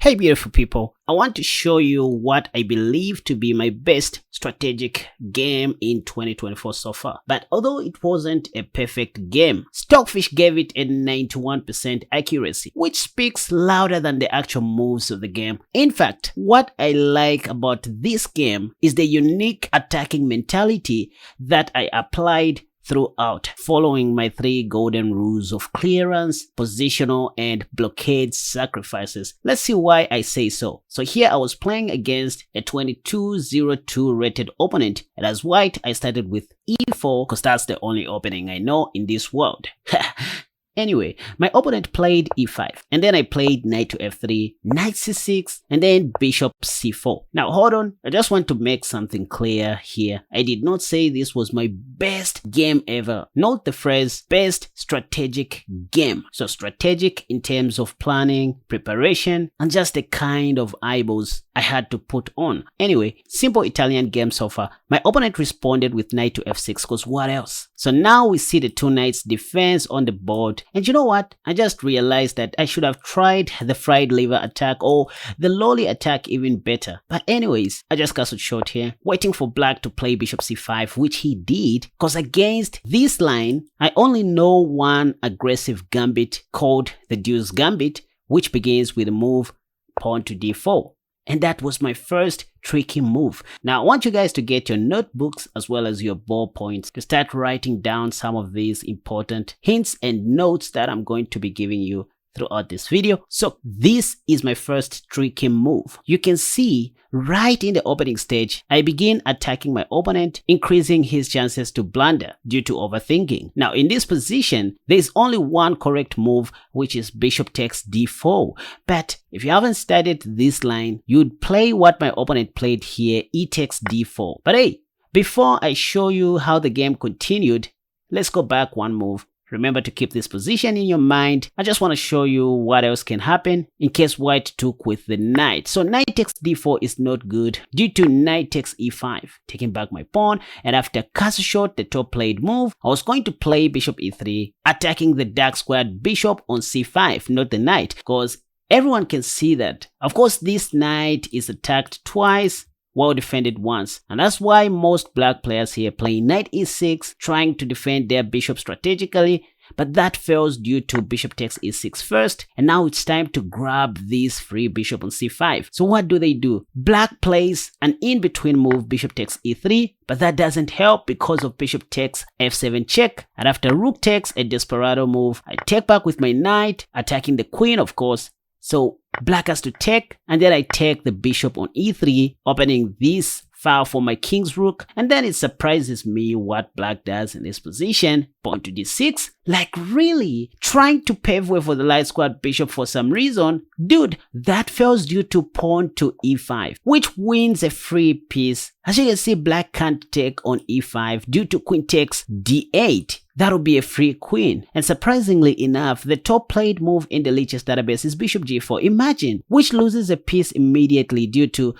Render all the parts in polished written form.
Hey beautiful people, I want to show you what I believe to be my best strategic game in 2024 so far. But although it wasn't a perfect game, Stockfish gave it a 91% accuracy, which speaks louder than the actual moves of the game. In fact, what I like about this game is the unique attacking mentality that I applied throughout, following my 3 golden rules of clearance, positional, and blockade sacrifices. Let's see why I say so. So here I was playing against a 2202 rated opponent, and as white I started with e4 because that's the only opening I know in this world. Anyway, my opponent played e5, and then I played knight to f3, knight c6, and then bishop c4. Now hold on, I just want to make something clear here. I did not say this was my best game ever. Note the phrase best strategic game. So strategic in terms of planning, preparation, and just the kind of eyeballs I had to put on. Anyway, simple Italian game so far. My opponent responded with knight to f6 because what else? So now we see the 2 knights defense on the board. And you know what? I just realized that I should have tried the fried liver attack or the lolly attack even better. But anyways, I just got short here, waiting for black to play bishop c5, which he did, because against this line, I only know one aggressive gambit called the deuce gambit, which begins with the move pawn to d4. And that was my first tricky move. Now I want you guys to get your notebooks as well as your ballpoints to start writing down some of these important hints and notes that I'm going to be giving you throughout this video. So this is my first tricky move. You can see right in the opening stage, I begin attacking my opponent, increasing his chances to blunder due to overthinking. Now in this position, there's only one correct move, which is bishop takes d4. But if you haven't studied this line, you'd play what my opponent played here, e takes d4. But hey, before I show you how the game continued, let's go back one move. Remember to keep this position in your mind. I just want to show you what else can happen in case white took with the knight. So knight takes d4 is not good due to knight takes e5, taking back my pawn. And after castle shot, the top played move, I was going to play bishop e3, attacking the dark squared bishop on c5, not the knight, because everyone can see that. Of course, this knight is attacked twice, well defended once, and that's why most black players here play knight e6, trying to defend their bishop strategically, but that fails due to bishop takes e6 first, and now it's time to grab this free bishop on c5. So what do? Black plays an in-between move, bishop takes e3, but that doesn't help because of bishop takes f7 check, and after rook takes a desperado move, I take back with my knight, attacking the queen of course. So black has to take, and then I take the bishop on e3, opening this file for my king's rook, and then it surprises me what black does in this position. Pawn to d6, like really? Trying to pave way for the light squared bishop for some reason? Dude, that fails due to pawn to e5, which wins a free piece. As you can see, black can't take on e5 due to queen takes d8. That'll be a free queen. And surprisingly enough, the top played move in the Lichess database is bishop g4. Imagine, which loses a piece immediately due to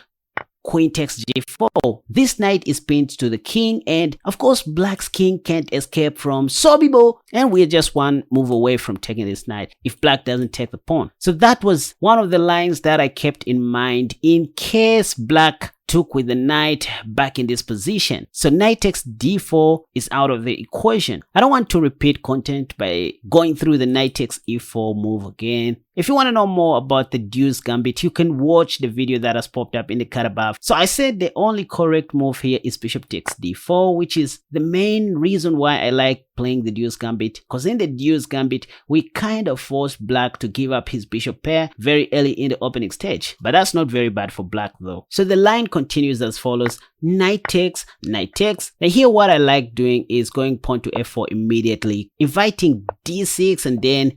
queen takes g4. This knight is pinned to the king, and of course black's king can't escape from Sobibo, and we're just one move away from taking this knight if black doesn't take the pawn. So that was one of the lines that I kept in mind in case black took with the knight back in this position. So knight takes d4 is out of the equation. I don't want to repeat content by going through the knight takes e4 move again. If you want to know more about the deuce gambit, you can watch the video that has popped up in the card above. So I said the only correct move here is bishop takes d4, which is the main reason why I like playing the deuce gambit, because in the deuce gambit we kind of force black to give up his bishop pair very early in the opening stage, but that's not very bad for black though. So the line continues as follows: knight takes, knight takes. Now here what I like doing is going pawn to f4 immediately, inviting d6, and then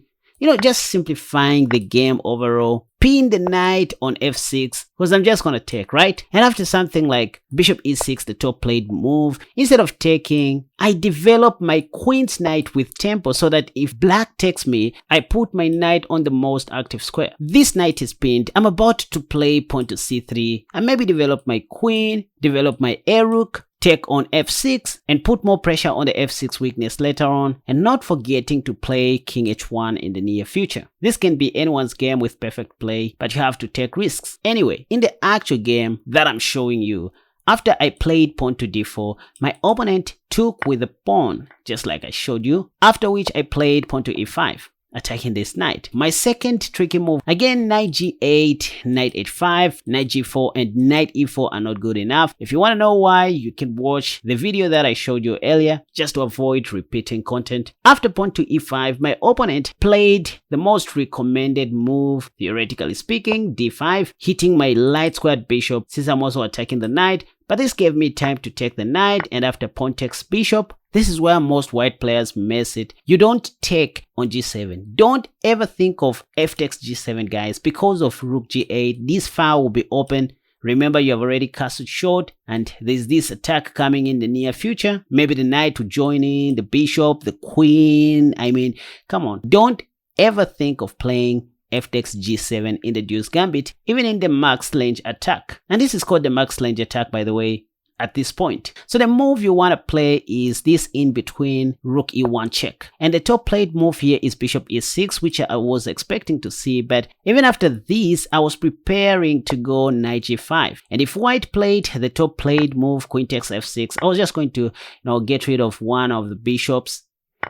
just simplifying the game overall. Pin the knight on f6 because I'm just gonna take, right? And after something like bishop e6, the top played move, instead of taking, I develop my queen's knight with tempo so that if black takes me, I put my knight on the most active square. This knight is pinned. I'm about to play pawn to c3 and maybe develop my queen, develop my a rook, take on f6 and put more pressure on the f6 weakness later on, and not forgetting to play king h1 in the near future. This can be anyone's game with perfect play, but you have to take risks. Anyway, in the actual game that I'm showing you, after I played pawn to d4, my opponent took with the pawn, just like I showed you, after which I played pawn to e5, attacking this knight. My second tricky move, again, knight g8, knight h5, knight g4, and knight e4 are not good enough. If you want to know why, you can watch the video that I showed you earlier, just to avoid repeating content. After pawn to e5, my opponent played the most recommended move, theoretically speaking, d5, hitting my light squared bishop since I'm also attacking the knight. But this gave me time to take the knight, and after pawn takes bishop, this is where most white players miss it. You don't take on g7. Don't ever think of f takes g7, guys. Because of rook g8, this file will be open. Remember, you have already castled short, and there's this attack coming in the near future. Maybe the knight will join in, the bishop, the queen. I mean, come on. Don't ever think of playing f takes g7 in the deuce gambit, even in the max range attack. And this is called the max range attack, by the way, at this point. So the move you want to play is this in between rook e1 check. And the top played move here is bishop e6, which I was expecting to see. But even after this, I was preparing to go knight g5. And if white played the top played move, queen takes f6, I was just going to, get rid of one of the bishops.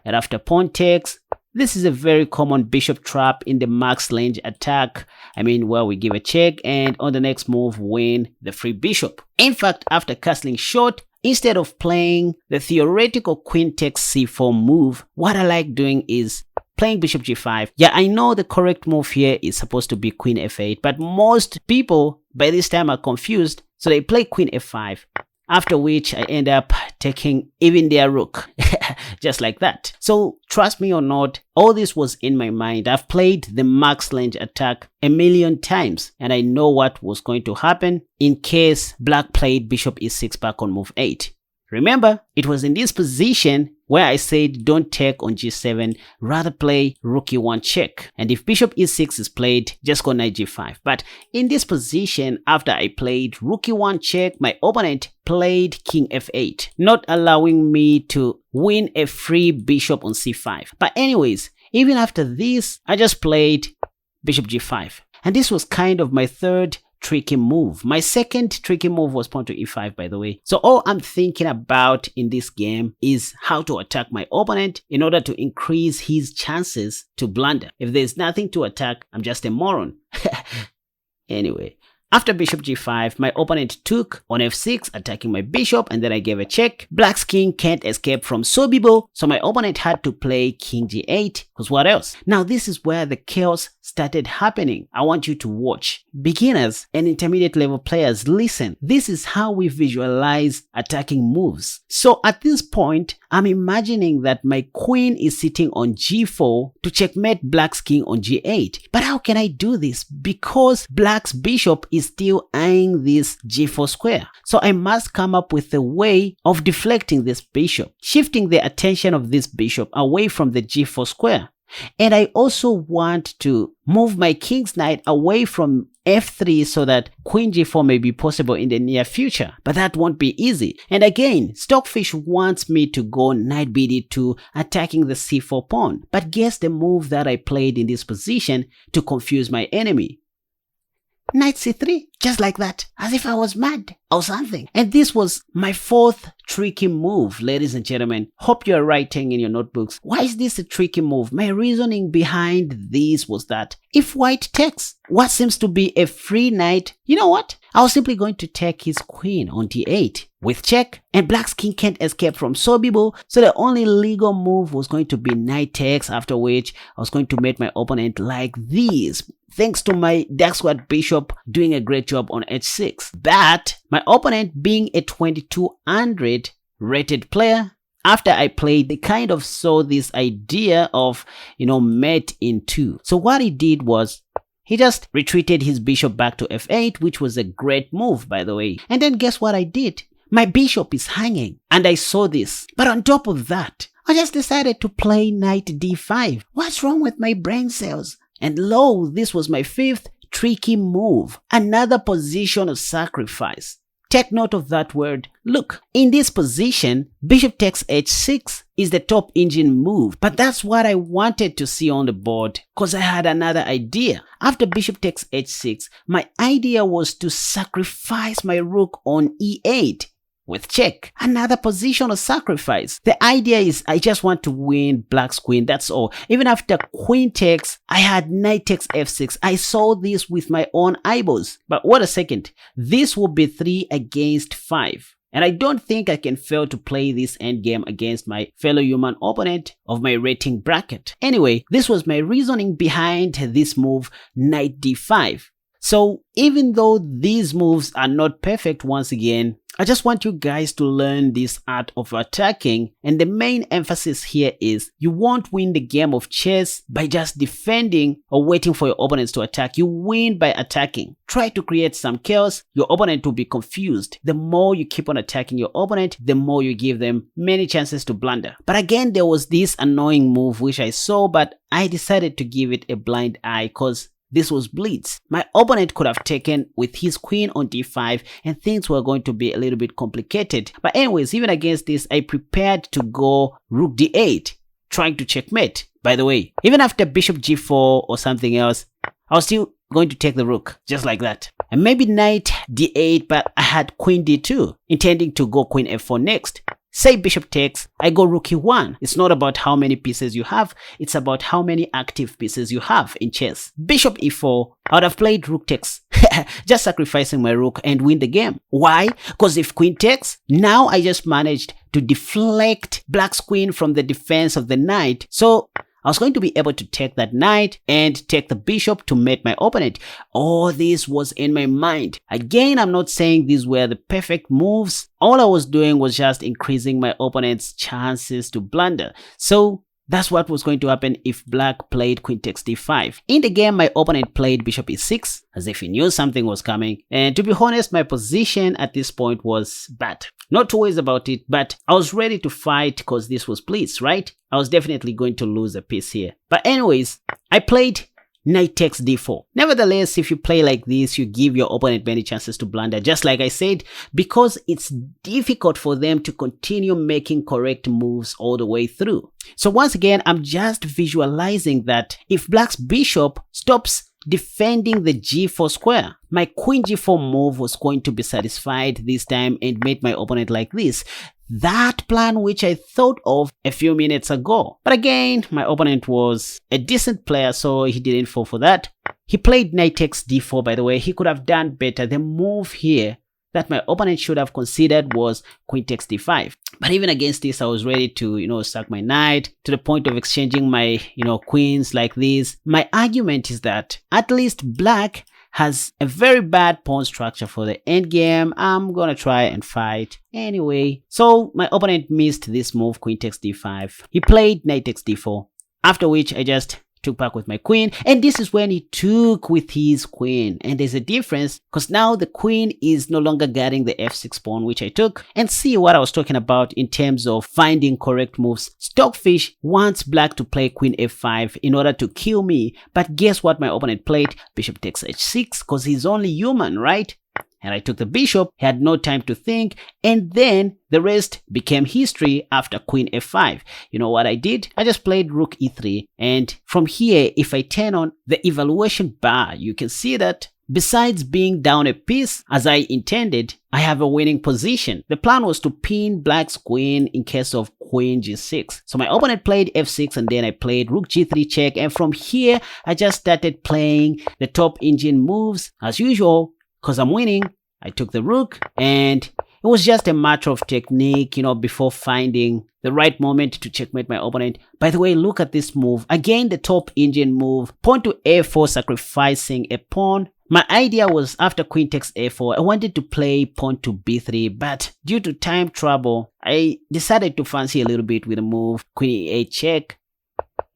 And after pawn takes, this is a very common bishop trap in the max range attack. I mean, where we give a check and on the next move win the free bishop. In fact, after castling short, instead of playing the theoretical queen takes c4 move, what I like doing is playing bishop g5. Yeah, I know the correct move here is supposed to be queen f8, but most people by this time are confused, so they play queen f5. After which I end up taking even their rook, just like that. So trust me or not, all this was in my mind. I've played the max range attack a million times, and I know what was going to happen in case black played bishop e6 back on move 8. Remember, it was in this position where I said don't take on g7, rather play rook e1 check. And if bishop e6 is played, just go knight g5. But in this position, after I played rook e1 check, my opponent played king f8, not allowing me to win a free bishop on c5. But anyways, even after this, I just played bishop g5. And this was kind of my third tricky move. My second tricky move was pawn to e5, by the way. So all I'm thinking about in this game is how to attack my opponent in order to increase his chances to blunder. If there's nothing to attack, I'm just a moron. Anyway, after bishop g5, my opponent took on f6, attacking my bishop, and then I gave a check. Black's king can't escape from Sobibo, so my opponent had to play king g8, because what else? Now this is where the chaos started happening. I want you to watch. Beginners and intermediate level players, listen. This is how we visualize attacking moves. So at this point, I'm imagining that my queen is sitting on g4 to checkmate black's king on g8. But how can I do this? Because black's bishop is still eyeing this g4 square. So I must come up with a way of deflecting this bishop, shifting the attention of this bishop away from the g4 square. And I also want to move my king's knight away from f3 so that queen g4 may be possible in the near future. But that won't be easy. And again, Stockfish wants me to go knight bd2, attacking the c4 pawn. But guess the move that I played in this position to confuse my enemy? Knight c3, just like that, as if I was mad or something. And this was my fourth tricky move, ladies and gentlemen. Hope you're writing in your notebooks. Why is this a tricky move? My reasoning behind this was that if white takes what seems to be a free knight, you know what? I was simply going to take his queen on d8 with check, and black's king can't escape from Sobibo, so the only legal move was going to be knight takes, after which I was going to make my opponent like this, thanks to my dark squared bishop doing a great job on h6. But my opponent, being a 2200 rated player, after I played, they kind of saw this idea of, mate in two. So what he did was, he just retreated his bishop back to f8, which was a great move, by the way. And then guess what I did? My bishop is hanging, and I saw this. But on top of that, I just decided to play knight d5. What's wrong with my brain cells? And lo, this was my fifth tricky move. Another position of sacrifice. Take note of that word look. In this position, bishop takes h6 is the top engine move, but that's what I wanted to see on the board because I had another idea. After bishop takes h6, my idea was to sacrifice my rook on e8 with check. Another positional sacrifice. The idea is I just want to win black's queen, that's all. Even after queen takes, I had knight takes f6. I saw this with my own eyeballs. But wait a second, this will be 3 against 5. And I don't think I can fail to play this endgame against my fellow human opponent of my rating bracket. Anyway, this was my reasoning behind this move, knight d5. So even though these moves are not perfect, once again, I just want you guys to learn this art of attacking, and the main emphasis here is you won't win the game of chess by just defending or waiting for your opponents to attack. You win by attacking. Try to create some chaos, your opponent will be confused. The more you keep on attacking your opponent, the more you give them many chances to blunder. But again, there was this annoying move which I saw, but I decided to give it a blind eye because this was blitz. My opponent could have taken with his queen on d5 and things were going to be a little bit complicated. But anyways, even against this, I prepared to go rook d8, trying to checkmate. By the way, even after bishop g4 or something else, I was still going to take the rook, just like that. And maybe knight d8, but I had queen d2, intending to go queen f4 next. Say bishop takes, I go rook e1. It's not about how many pieces you have, it's about how many active pieces you have in chess. Bishop e4, I would have played rook takes, just sacrificing my rook and win the game. Why? Because if queen takes, now I just managed to deflect black's queen from the defense of the knight. So I was going to be able to take that knight and take the bishop to mate my opponent. All this was in my mind. Again, I'm not saying these were the perfect moves. All I was doing was just increasing my opponent's chances to blunder. So that's what was going to happen if black played queen takes d5. In the game, my opponent played bishop e6 as if he knew something was coming. And to be honest, my position at this point was bad. Not too worried about it, but I was ready to fight because this was blitz, right? I was definitely going to lose a piece here. But anyways, I played knight takes d4. Nevertheless, if you play like this, you give your opponent many chances to blunder, just like I said, because it's difficult for them to continue making correct moves all the way through. So once again, I'm just visualizing that if black's bishop stops defending the g4 square, my queen g4 move was going to be satisfied this time and made my opponent like this. That plan which I thought of a few minutes ago. But again, my opponent was a decent player, so he didn't fall for that. He played knight takes d4, by the way. He could have done better. The move here that my opponent should have considered was queen takes d5. But even against this, I was ready to, sack my knight to the point of exchanging my, queens like this. My argument is that at least black has a very bad pawn structure for the endgame. I'm gonna try and fight anyway. So my opponent missed this move, queen takes d5. He played knight takes d4, after which I just took back with my queen, and this is when he took with his queen. And there's a difference because now the queen is no longer guarding the f6 pawn which I took. And see what I was talking about in terms of finding correct moves. Stockfish wants black to play queen f5 in order to kill me, but guess what my opponent played? Bishop takes h6 because he's only human, right? And I took the bishop, he had no time to think, and then the rest became history after queen f5. You know what I did? I just played rook e3, and from here, if I turn on the evaluation bar, you can see that besides being down a piece as I intended, I have a winning position. The plan was to pin black's queen in case of queen g6. So my opponent played f6 and then I played rook g3 check, and from here, I just started playing the top engine moves as usual. Because I'm winning, I took the rook, and it was just a matter of technique, before finding the right moment to checkmate my opponent. By the way, look at this move. Again, the top engine move, pawn to a4, sacrificing a pawn. My idea was after queen takes a4, I wanted to play pawn to b3, but due to time trouble, I decided to fancy a little bit with a move, queen e8 check.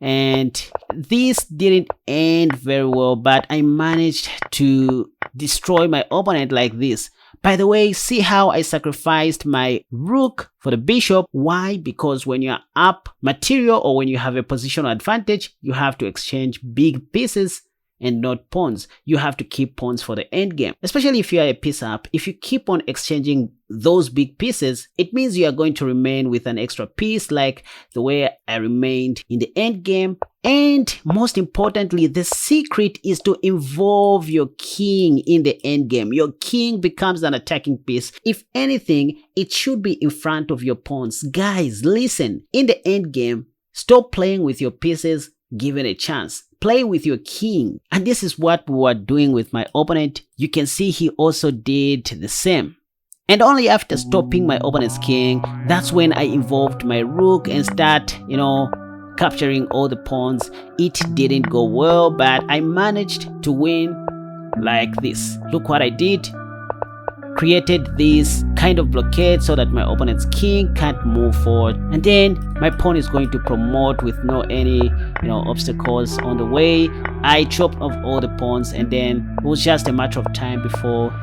And this didn't end very well, but I managed to destroy my opponent like this. By the way, see how I sacrificed my rook for the bishop? Why? Because when you're up material or when you have a positional advantage, you have to exchange big pieces and not pawns. You have to keep pawns for the end game. Especially if you are a piece up, if you keep on exchanging those big pieces, it means you are going to remain with an extra piece like the way I remained in the end game. And most importantly, the secret is to involve your king in the end game. Your king becomes an attacking piece. If anything, it should be in front of your pawns. Guys, listen, in the end game, stop playing with your pieces, give it a chance. Play with your king. And this is what we were doing with my opponent. You can see he also did the same. And only after stopping my opponent's king, that's when I involved my rook and start, capturing all the pawns. It didn't go well, but I managed to win like this. Look what I did. Created this kind of blockade so that my opponent's king can't move forward, and then my pawn is going to promote with no any obstacles on the way. I chopped off all the pawns, and then it was just a matter of time before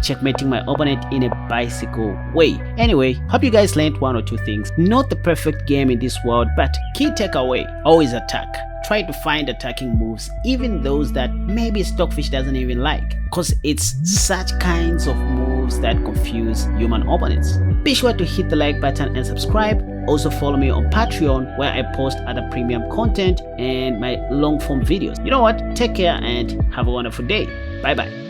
checkmating my opponent in a bicycle way. Anyway, hope you guys learned one or two things. Not the perfect game in this world, but key takeaway: always attack. Try to find attacking moves, even those that maybe Stockfish doesn't even like, because it's such kinds of moves that confuse human opponents. Be sure to hit the like button and subscribe. Also follow me on Patreon, where I post other premium content and my long form videos. You know what? Take care and have a wonderful day. Bye bye.